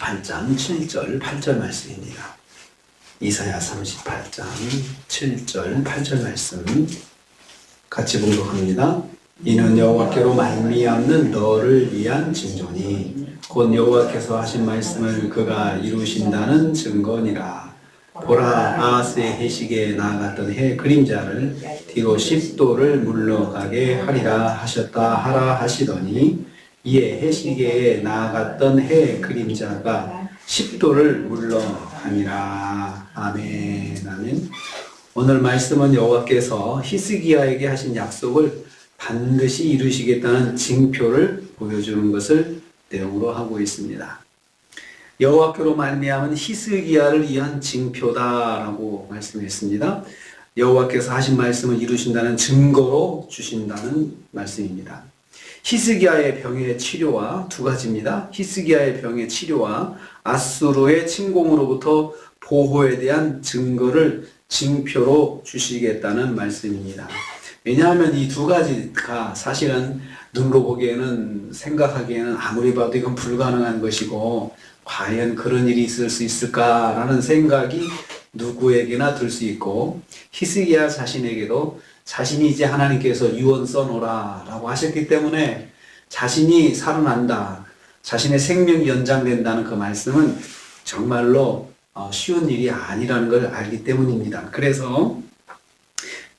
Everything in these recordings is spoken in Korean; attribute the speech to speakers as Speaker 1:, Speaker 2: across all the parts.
Speaker 1: 38장 7절 8절 말씀입니다. 이사야 38장 7절 8절 말씀 같이 봉독합니다. 이는 여호와께로 말미암는 너를 위한 징조니 곧 여호와께서 하신 말씀을 그가 이루신다는 증거니라. 보라, 아하스의 해식에 나아갔던 해 그림자를 뒤로 10도를 물러가게 하리라 하셨다 하라 하시더니 이에 해시계에 나아갔던 해 그림자가 10도를 물러가니라. 아멘. 아멘. 오늘 말씀은 여호와께서 히스기야에게 하신 약속을 반드시 이루시겠다는 징표를 보여주는 것을 내용으로 하고 있습니다. 여호와께로 말미암은 히스기야를 위한 징표다라고 말씀했습니다. 여호와께서 하신 말씀을 이루신다는 증거로 주신다는 말씀입니다. 히스기야의 병의 치료와 두 가지입니다. 히스기야의 병의 치료와 아수르의 침공으로부터 보호에 대한 증거를 징표로 주시겠다는 말씀입니다. 왜냐하면 이 두 가지가 사실은 눈으로 보기에는 생각하기에는 아무리 봐도 이건 불가능한 것이고 과연 그런 일이 있을 수 있을까라는 생각이 누구에게나 들 수 있고 히스기야 자신에게도 자신이 이제 하나님께서 유언 써놓으라 라고 하셨기 때문에 자신이 살아난다, 자신의 생명이 연장된다는 그 말씀은 정말로 쉬운 일이 아니라는 걸 알기 때문입니다. 그래서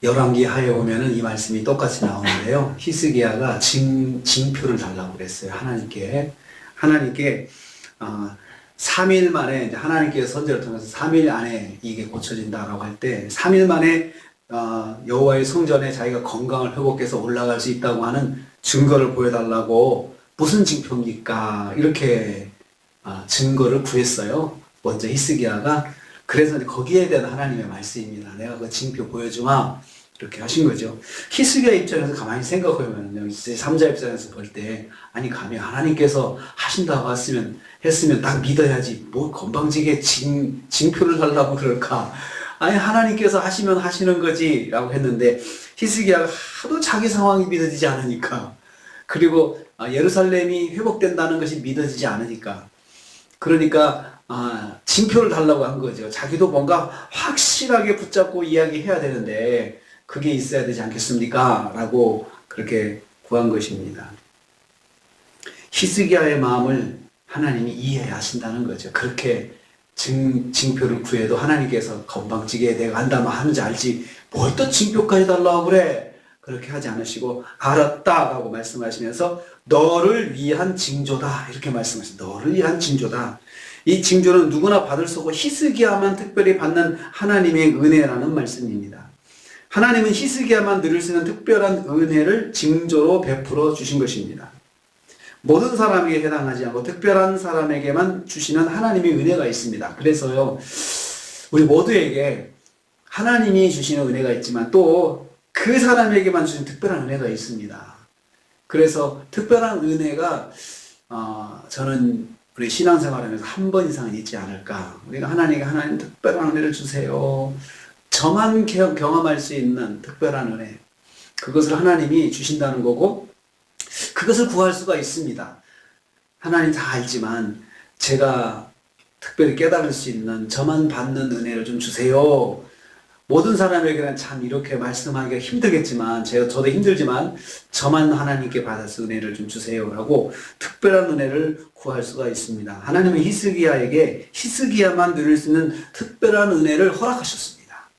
Speaker 1: 열왕기 하에 보면은 이 말씀이 똑같이 나오는데요. 히스기야가 징표를 달라고 그랬어요. 하나님께 3일 만에 이제 하나님께서 선지자를 통해서 3일 안에 이게 고쳐진다라고 할 때 3일 만에 여호와의 성전에 자기가 건강을 회복해서 올라갈 수 있다고 하는 증거를 보여달라고 무슨 징표입니까? 이렇게 증거를 구했어요. 먼저 히스기야가. 그래서 거기에 대한 하나님의 말씀입니다. 내가 그 징표 보여주마 이렇게 하신 거죠. 히스기야 입장에서 가만히 생각해보면 3자 입장에서 볼 때 아니 감히 하나님께서 하신다고 했으면 딱 믿어야지 뭐 건방지게 징표를 달라고 그럴까. 아니 하나님께서 하시면 하시는 거지 라고 했는데 히스기야가 하도 자기 상황이 믿어지지 않으니까, 그리고 예루살렘이 회복된다는 것이 믿어지지 않으니까, 그러니까 징표를 달라고 한 거죠. 자기도 뭔가 확실하게 붙잡고 이야기해야 되는데 그게 있어야 되지 않겠습니까? 라고 그렇게 구한 것입니다. 히스기야의 마음을 하나님이 이해하신다는 거죠. 그렇게 징표를 구해도 하나님께서 건방지게 내가 한다면 하는지 알지 뭘 또 징표까지 달라고 그래. 그렇게 하지 않으시고 알았다 라고 말씀하시면서 너를 위한 징조다 이렇게 말씀하셨어요. 너를 위한 징조다. 이 징조는 누구나 받을 수 없고 히스기야만 특별히 받는 하나님의 은혜라는 말씀입니다. 하나님은 히스기야만 누릴 수 있는 특별한 은혜를 징조로 베풀어 주신 것입니다. 모든 사람에게 해당하지 않고 특별한 사람에게만 주시는 하나님의 은혜가 있습니다. 그래서요, 우리 모두에게 하나님이 주시는 은혜가 있지만 또 그 사람에게만 주시는 특별한 은혜가 있습니다. 그래서 특별한 은혜가 저는 우리 신앙생활하면서 한 번 이상은 있지 않을까. 우리가 하나님 특별한 은혜를 주세요. 저만 경험할 수 있는 특별한 은혜, 그것을 하나님이 주신다는 거고 그것을 구할 수가 있습니다. 하나님 다 알지만 제가 특별히 깨달을 수 있는 저만 받는 은혜를 좀 주세요. 모든 사람에게는 참 이렇게 말씀하기가 힘들겠지만 저도 힘들지만 저만 하나님께 받을 수 은혜를 좀 주세요 라고 특별한 은혜를 구할 수가 있습니다. 하나님은 히스기야에게 히스기야만 누릴 수 있는 특별한 은혜를 허락하셨습니다.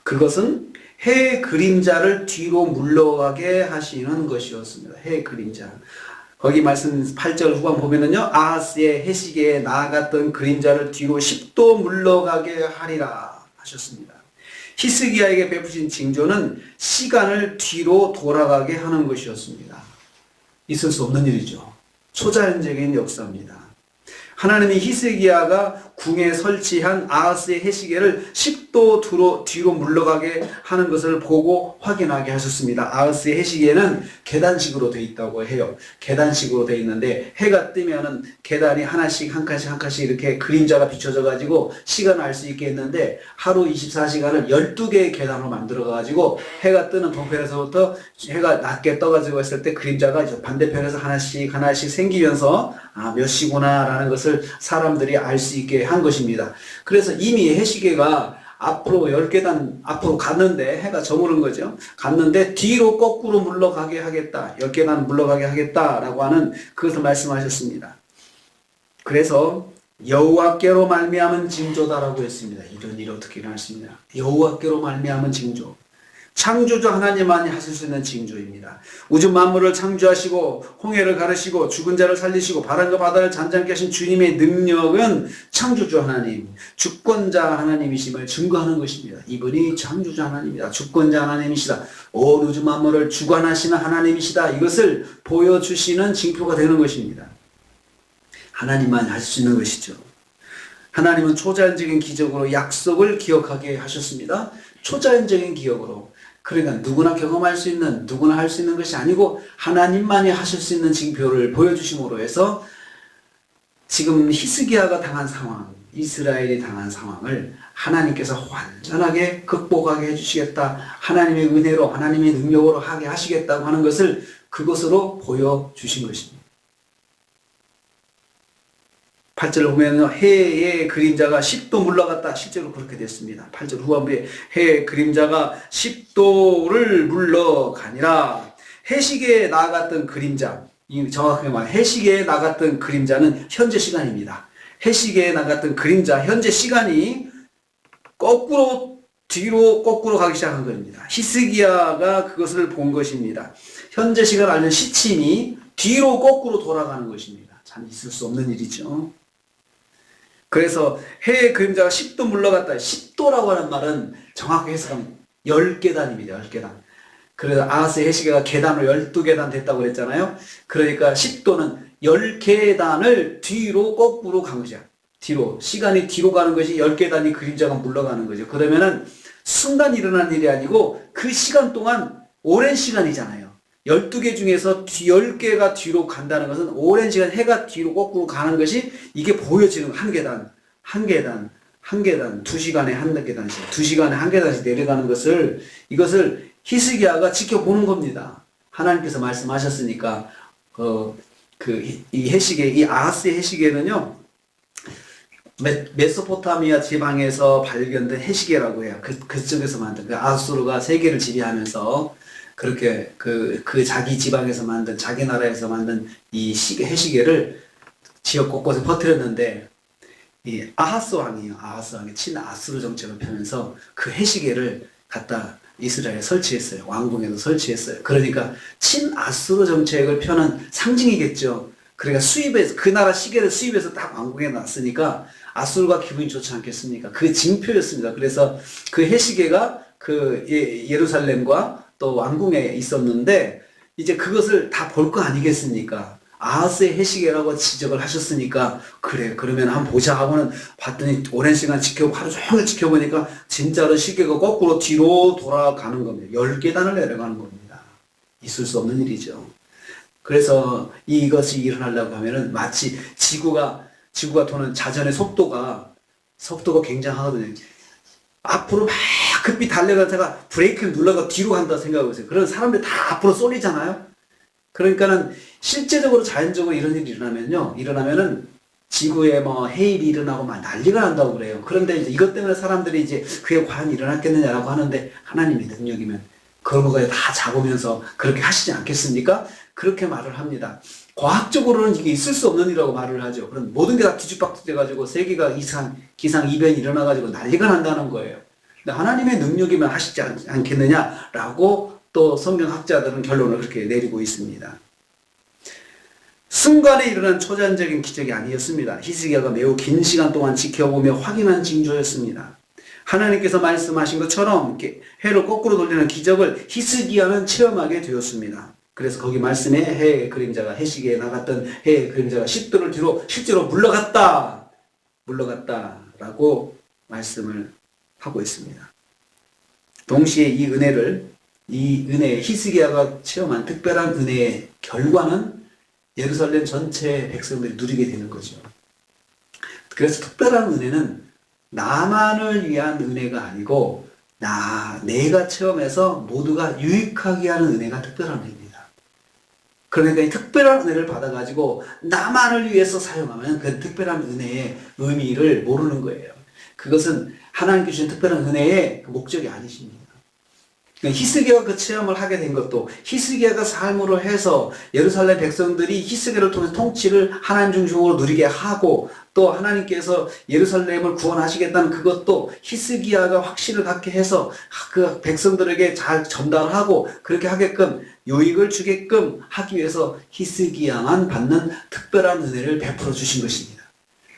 Speaker 1: 그것은 해의 그림자를 뒤로 물러가게 하시는 것이었습니다. 해의 그림자. 거기 말씀 8절 후반 보면은요, 아하스의 해시계에 나아갔던 그림자를 뒤로 10도 물러가게 하리라 하셨습니다. 히스기야에게 베푸신 징조는 시간을 뒤로 돌아가게 하는 것이었습니다. 있을 수 없는 일이죠. 초자연적인 역사입니다. 하나님이 히스기야가 궁에 설치한 아하스의 해시계를 10도 뒤로 물러가게 하는 것을 보고 확인하게 하셨습니다. 아하스의 해시계는 계단식으로 되어 있다고 해요. 계단식으로 되어 있는데 해가 뜨면은 계단이 하나씩 한 칸씩 이렇게 그림자가 비춰져 가지고 시간을 알 수 있게 했는데 하루 24시간을 12개의 계단으로 만들어 가지고 해가 뜨는 동편에서부터 해가 낮게 떠 가지고 있을 때 그림자가 반대편에서 하나씩 생기면서 몇 시구나 라는 것을 것을 사람들이 알 수 있게 한 것입니다. 그래서 이미 해시계가 앞으로 10계단 앞으로 갔는데, 해가 저무는 거죠. 갔는데 뒤로 거꾸로 물러가게 하겠다. 10계단 물러가게 하겠다라고 하는 그것을 말씀하셨습니다. 그래서 여호와께로 말미암은 징조다라고 했습니다. 이런 일이 어떻게 일어날 수 있냐. 여호와께로 말미암은 징조. 창조주 하나님만이 하실 수 있는 징조입니다. 우주 만물을 창조하시고 홍해를 가르시고 죽은 자를 살리시고 바람과 바다를 잠잠케 하신 주님의 능력은 창조주 하나님, 주권자 하나님이심을 증거하는 것입니다. 이분이 창조주 하나님이다. 주권자 하나님이시다. 온 우주 만물을 주관하시는 하나님이시다. 이것을 보여주시는 징표가 되는 것입니다. 하나님만이 할 수 있는 것이죠. 하나님은 초자연적인 기적으로 약속을 기억하게 하셨습니다. 초자연적인 기억으로. 그러니까 누구나 경험할 수 있는, 누구나 할 수 있는 것이 아니고 하나님만이 하실 수 있는 징표를 보여주심으로 해서 지금 히스기야가 당한 상황, 이스라엘이 당한 상황을 하나님께서 완전하게 극복하게 해주시겠다. 하나님의 은혜로, 하나님의 능력으로 하게 하시겠다고 하는 것을 그것으로 보여주신 것입니다. 8절을 보면 해의 그림자가 10도 물러갔다. 실제로 그렇게 됐습니다. 8절 후반부에 해의 그림자가 10도를 물러가니라. 해시계에 나갔던 그림자, 정확하게 말하면 해시계에 나갔던 그림자는 현재 시간입니다. 해시계에 나갔던 그림자, 현재 시간이 거꾸로 뒤로 거꾸로 가기 시작한 겁니다. 히스기야가 그것을 본 것입니다. 현재 시간을 알는 시침이 뒤로 거꾸로 돌아가는 것입니다. 참 있을 수 없는 일이죠. 그래서 해의 그림자가 10도 물러갔다. 10도라고 하는 말은 정확히 해석하면 10계단입니다. 10계단. 그래서 아하스의 해시계가 계단으로 12계단 됐다고 그랬잖아요. 그러니까 10도는 10계단을 뒤로 거꾸로 간 것이야. 뒤로. 시간이 뒤로 가는 것이 10계단이 그림자가 물러가는 거죠. 그러면은 순간 일어난 일이 아니고 그 시간 동안 오랜 시간이잖아요. 12개 중에서 10개가 뒤로 간다는 것은 오랜 시간 해가 뒤로 거꾸로 가는 것이 이게 보여지는 한 계단, 한 계단, 한 계단, 2시간에 한 계단씩, 2시간에 한 계단씩 내려가는 것을, 이것을 히스기야가 지켜보는 겁니다. 하나님께서 말씀하셨으니까, 이 해시계, 이 아하스의 해시계는요, 메소포타미아 지방에서 발견된 해시계라고 해요. 그쪽에서 만든, 아수르가 세계를 지배하면서 그렇게 그 자기 지방에서 만든, 자기 나라에서 만든 이 해시계를 지역 곳곳에 퍼뜨렸는데, 이 아하스 왕이 친아수르 정책을 펴면서 그 해시계를 갖다 이스라엘에 설치했어요. 왕궁에도 설치했어요. 그러니까 친아수르 정책을 펴는 상징이겠죠. 그러니까 그 나라 시계를 수입해서 딱 왕궁에 놨으니까 아수르가 기분이 좋지 않겠습니까? 그 징표였습니다. 그래서 그 해시계가 그 예루살렘과 또 왕궁에 있었는데, 이제 그것을 다 볼 거 아니겠습니까? 아하스의 해시계라고 지적을 하셨으니까, 그래, 그러면 한번 보자 하고는 봤더니 오랜 시간 하루 종일 지켜보니까 진짜로 시계가 거꾸로 뒤로 돌아가는 겁니다. 10계단을 내려가는 겁니다. 있을 수 없는 일이죠. 그래서 이것이 일어나려고 하면은 마치 지구가 도는 자전의 속도가 굉장하거든요. 앞으로 막 급히 달려가다가 브레이크를 눌러가 뒤로 간다 생각해보세요. 그런 사람들이 다 앞으로 쏠리잖아요. 그러니까는 실제적으로 자연적으로 이런 일이 일어나면은 지구에 해일이 일어나고 막 난리가 난다고 그래요. 그런데 이제 이것 때문에 사람들이 이제 그게 과연 일어났겠느냐라고 하는데, 하나님의 능력이면 그런 거에 다 잡으면서 그렇게 하시지 않겠습니까? 그렇게 말을 합니다. 과학적으로는 이게 있을 수 없는 일이라고 말을 하죠. 그럼 모든 게 다 뒤죽박죽돼가지고 세계가 기상이변이 일어나가지고 난리가 난다는 거예요. 근데 하나님의 능력이면 하시지 않겠느냐라고 또 성경학자들은 결론을 그렇게 내리고 있습니다. 순간에 일어난 초자연적인 기적이 아니었습니다. 히스기야가 매우 긴 시간 동안 지켜보며 확인한 징조였습니다. 하나님께서 말씀하신 것처럼 해를 거꾸로 돌리는 기적을 히스기야는 체험하게 되었습니다. 그래서 거기 말씀에 해의 그림자가, 해시계에 나갔던 해의 그림자가 10도를 뒤로 실제로 물러갔다라고 말씀을 하고 있습니다. 동시에 이 은혜의 히스기야가 체험한 특별한 은혜의 결과는 예루살렘 전체 백성들이 누리게 되는 거죠. 그래서 특별한 은혜는 나만을 위한 은혜가 아니고 내가 체험해서 모두가 유익하게 하는 은혜가 특별한 은혜입니다. 그러니까 이 특별한 은혜를 받아가지고 나만을 위해서 사용하면 그 특별한 은혜의 의미를 모르는 거예요. 그것은 하나님께 주신 특별한 은혜의 그 목적이 아니십니다. 히스기야가 그 체험을 하게 된 것도 히스기야가 삶으로 해서 예루살렘 백성들이 히스기야를 통해서 통치를 하나님 중심으로 누리게 하고 또 하나님께서 예루살렘을 구원하시겠다는 그것도 히스기야가 확신을 갖게 해서 그 백성들에게 잘 전달하고 그렇게 하게끔 유익을 주게끔 하기 위해서 히스기야만 받는 특별한 은혜를 베풀어 주신 것입니다.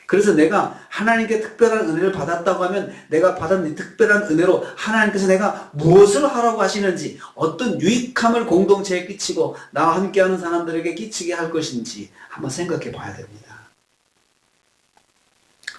Speaker 1: 그래서 내가 하나님께 특별한 은혜를 받았다고 하면 내가 받은 이 특별한 은혜로 하나님께서 내가 무엇을 하라고 하시는지 어떤 유익함을 공동체에 끼치고 나와 함께하는 사람들에게 끼치게 할 것인지 한번 생각해 봐야 됩니다.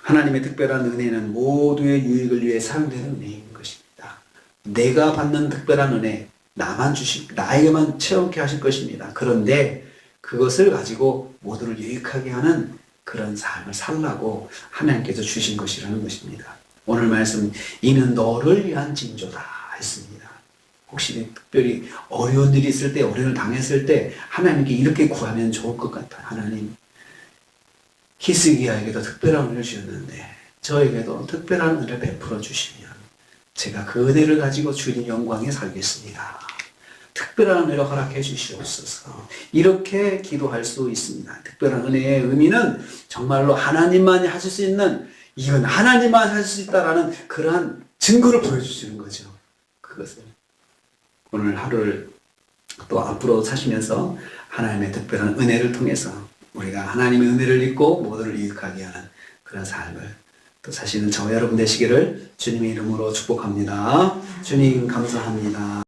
Speaker 1: 하나님의 특별한 은혜는 모두의 유익을 위해 사용되는 은혜인 것입니다. 내가 받는 특별한 은혜 나에게만 체험케 하실 것입니다. 그런데 그것을 가지고 모두를 유익하게 하는 그런 삶을 살라고 하나님께서 주신 것이라는 것입니다. 오늘 말씀 이는 너를 위한 징조다 했습니다. 혹시 특별히 어려운 일이 있을 때 어려움을 당했을 때 하나님께 이렇게 구하면 좋을 것 같아요. 하나님 히스기야에게도 특별한 은혜를 주셨는데 저에게도 특별한 은혜를 베풀어 주시면 제가 그 은혜를 가지고 주님 영광에 살겠습니다. 특별한 은혜를 허락해 주시옵소서. 이렇게 기도할 수 있습니다. 특별한 은혜의 의미는 정말로 하나님만이 하실 수 있는 이건 하나님만 하실 수 있다라는 그러한 증거를 보여주시는 거죠. 그것을 오늘 하루를 또 앞으로 사시면서 하나님의 특별한 은혜를 통해서 우리가 하나님의 은혜를 입고 모두를 유익하게 하는 그런 삶을 또 사시는 저와 여러분 되시기를 주님의 이름으로 축복합니다. 주님 감사합니다.